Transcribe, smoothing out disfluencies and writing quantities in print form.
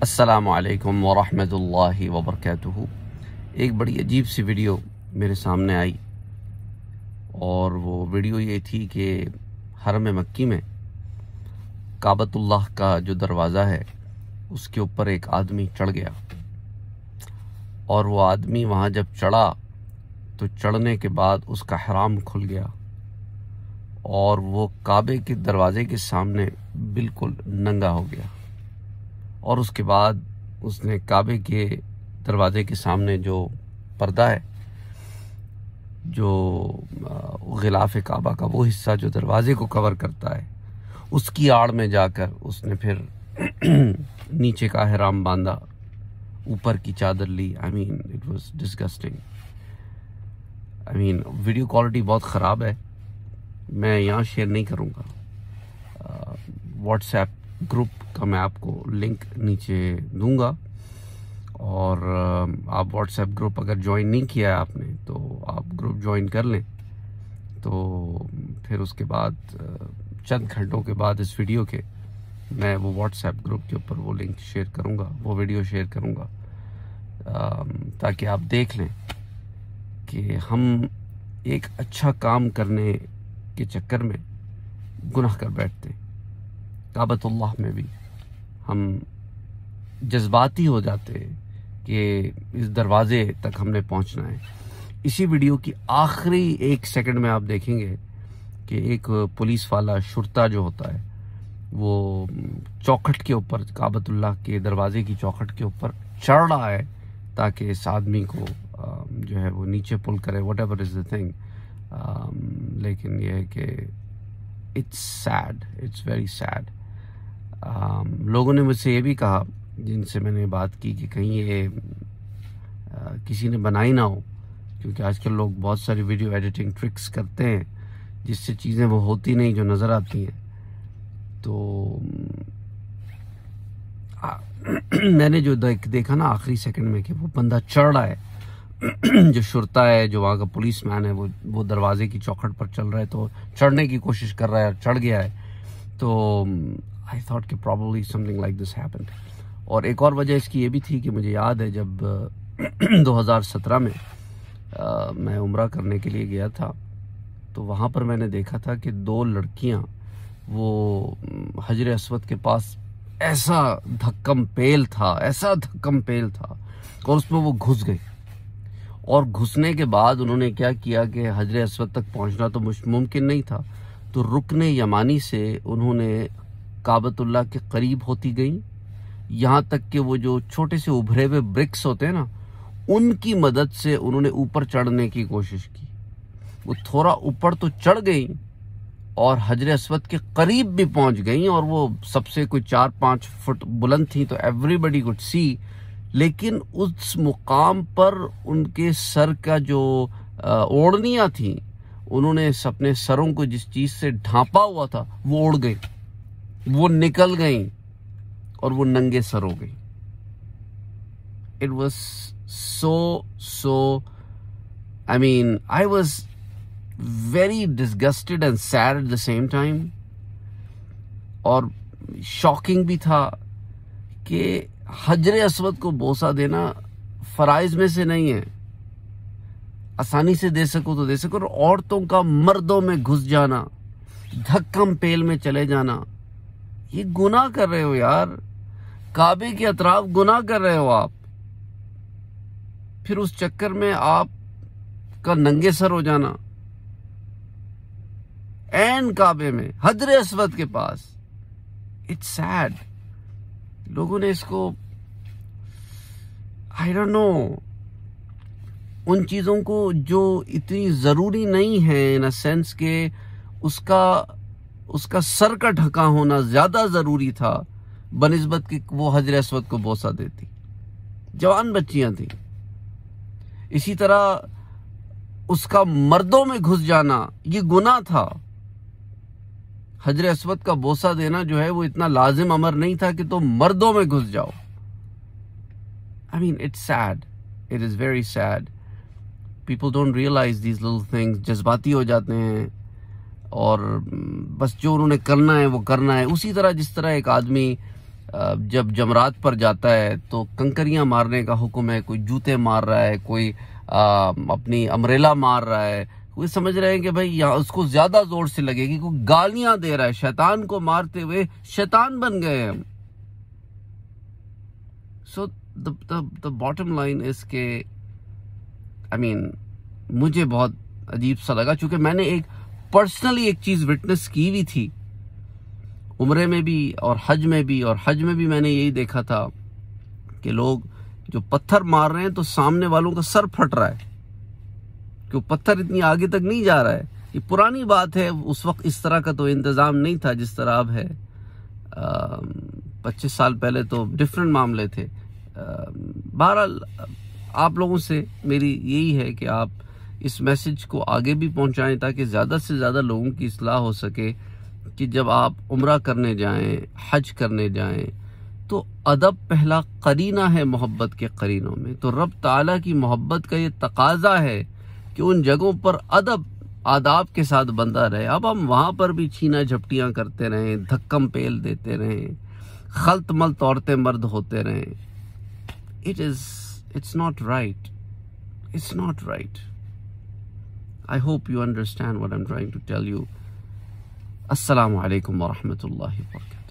अस्सलामु अलैकुम वरहमतुल्लाहि वबरकातुहू। एक बड़ी अजीब सी वीडियो मेरे सामने आई और वो वीडियो ये थी कि हरम मक्की में काबतुल्लाह का जो दरवाज़ा है उसके ऊपर एक आदमी चढ़ गया और वो आदमी वहाँ जब चढ़ा तो चढ़ने के बाद उसका हराम खुल गया और वो काबे के दरवाजे के सामने बिल्कुल नंगा हो गया। और उसके बाद उसने काबे के दरवाजे के सामने जो पर्दा है, जो गिलाफ काबा का वो हिस्सा जो दरवाजे को कवर करता है, उसकी आड़ में जाकर उसने फिर नीचे का हराम बांधा, ऊपर की चादर ली। I mean it was disgusting. I mean video quality बहुत ख़राब है, मैं यहाँ शेयर नहीं करूँगा। व्हाट्सएप ग्रुप का मैं आपको लिंक नीचे दूंगा और आप व्हाट्सएप ग्रुप अगर ज्वाइन नहीं किया है आपने तो आप ग्रुप ज्वाइन कर लें। तो फिर उसके बाद चंद घंटों के बाद इस वीडियो के मैं वो व्हाट्सएप ग्रुप के ऊपर वो लिंक शेयर करूंगा, वो वीडियो शेयर करूंगा, ताकि आप देख लें कि हम एक अच्छा काम करने के चक्कर में गुनाह कर बैठते हैं। काबतुल्लाह में भी हम जज्बाती हो जाते हैं कि इस दरवाजे तक हमने पहुंचना है। इसी वीडियो की आखिरी 1 सेकंड में आप देखेंगे कि एक पुलिस वाला शुरता जो होता है वो चौखट के ऊपर, काबतुल्लाह के दरवाजे की चौखट के ऊपर चढ़ रहा है ताकि इस आदमी को जो है वो नीचे पुल करे, what ever is the thing. लेकिन यह है कि it's sad, it's very sad. लोगों ने मुझसे ये भी कहा, जिनसे मैंने बात की, कि कहीं ये किसी ने बनाई ना हो, क्योंकि आजकल लोग बहुत सारी वीडियो एडिटिंग ट्रिक्स करते हैं जिससे चीज़ें वो होती नहीं जो नज़र आती हैं। तो मैंने जो देखा ना आखिरी सेकंड में कि वो बंदा चढ़ रहा है, जो शुरता है, जो वहाँ का पुलिस मैन है, वो दरवाजे की चौखट पर चल रहा है, तो चढ़ने की कोशिश कर रहा है, चढ़ गया है। तो आई थॉट कि probably something like this happened. और एक और वजह इसकी ये भी थी कि मुझे याद है जब 2017 में मैं उम्रा करने के लिए गया था, तो वहाँ पर मैंने देखा था कि 2 लड़कियाँ वो हजर अस्वद के पास ऐसा धक्कम पेल था, ऐसा धक्कम पेल था, और उसमें वो घुस गई। और घुसने के बाद उन्होंने क्या किया कि हजर अस्वद तक पहुंचना तो मुमकिन नहीं था, तो रुकने यमानी से उन्होंने काबतुल्लाह के करीब होती गई, यहाँ तक कि वो जो छोटे से उभरे हुए ब्रिक्स होते हैं ना, उनकी मदद से उन्होंने ऊपर चढ़ने की कोशिश की। वो थोड़ा ऊपर तो चढ़ गई और हजर अस्वद के करीब भी पहुंच गई, और वो सबसे कोई 4-5 फुट बुलंद थी, तो एवरीबडी कुड सी। लेकिन उस मुकाम पर उनके सर का जो ओढ़नियाँ थी, उन्होंने अपने सरों को जिस चीज से ढांपा हुआ था वो उड़ गई, वो निकल गई और वो नंगे सर हो गई। It was so I mean I was very disgusted and sad at the same time. और शॉकिंग भी था कि हजर अस्वद को बोसा देना फराइज में से नहीं है। आसानी से दे सको तो दे सको, और औरतों का मर्दों में घुस जाना, धक्कम पेल में चले जाना, ये गुनाह कर रहे हो यार। काबे के अतराफ गुनाह कर रहे हो आप, फिर उस चक्कर में आप का नंगे सर हो जाना एन काबे में, हजर अस्वद के पास। It's sad. लोगों ने इसको आई डोंट नो, उन चीजों को जो इतनी जरूरी नहीं है, इन अ सेंस के उसका सर का ढका होना ज्यादा जरूरी था बनिस्बत कि वो हजर अस्वद को बोसा देती। जवान बच्चियां थी। इसी तरह उसका मर्दों में घुस जाना ये गुनाह था। हजर अस्वद का बोसा देना जो है वो इतना लाजिम अमर नहीं था कि तुम मर्दों में घुस जाओ। I mean it's sad, it is very sad. People don't realize these little things. जज्बाती हो जाते हैं और बस जो उन्होंने करना है वो करना है। उसी तरह जिस तरह एक आदमी जब जमरात पर जाता है तो कंकरियां मारने का हुक्म है, कोई जूते मार रहा है, कोई अपनी अमरेला मार रहा है, कोई समझ रहे हैं कि भाई यहाँ उसको ज्यादा जोर से लगेगी, कोई गालियां दे रहा है, शैतान को मारते हुए शैतान बन गए हम। So the bottom line is के आई मीन मुझे बहुत अजीब सा लगा, क्योंकि मैंने एक पर्सनली एक चीज विटनेस की हुई थी उम्रे में भी और हज में भी। और हज में भी मैंने यही देखा था कि लोग जो पत्थर मार रहे हैं तो सामने वालों का सर फट रहा है, कि पत्थर इतनी आगे तक नहीं जा रहा है। ये पुरानी बात है, उस वक्त इस तरह का तो इंतजाम नहीं था जिस तरह अब है। 25 साल पहले तो डिफरेंट मामले थे। बहरहाल आप लोगों से मेरी यही है कि आप इस मैसेज को आगे भी पहुंचाएं ताकि ज़्यादा से ज़्यादा लोगों की इस्लाह हो सके कि जब आप उम्रा करने जाएं, हज करने जाएं, तो अदब पहला करीना है मोहब्बत के करीनों में। तो रब ताला की मोहब्बत का ये तकाजा है कि उन जगहों पर अदब आदाब के साथ बंदा रहे। अब हम वहाँ पर भी छीना झपटियाँ करते रहें, धक्कम पेल देते रहें, खल्त मल्त औरतें मर्द होते रहें, it's not right. It's not right. I hope you understand what I'm trying to tell you. Assalamu alaikum wa rahmatullahi wa barakatuh.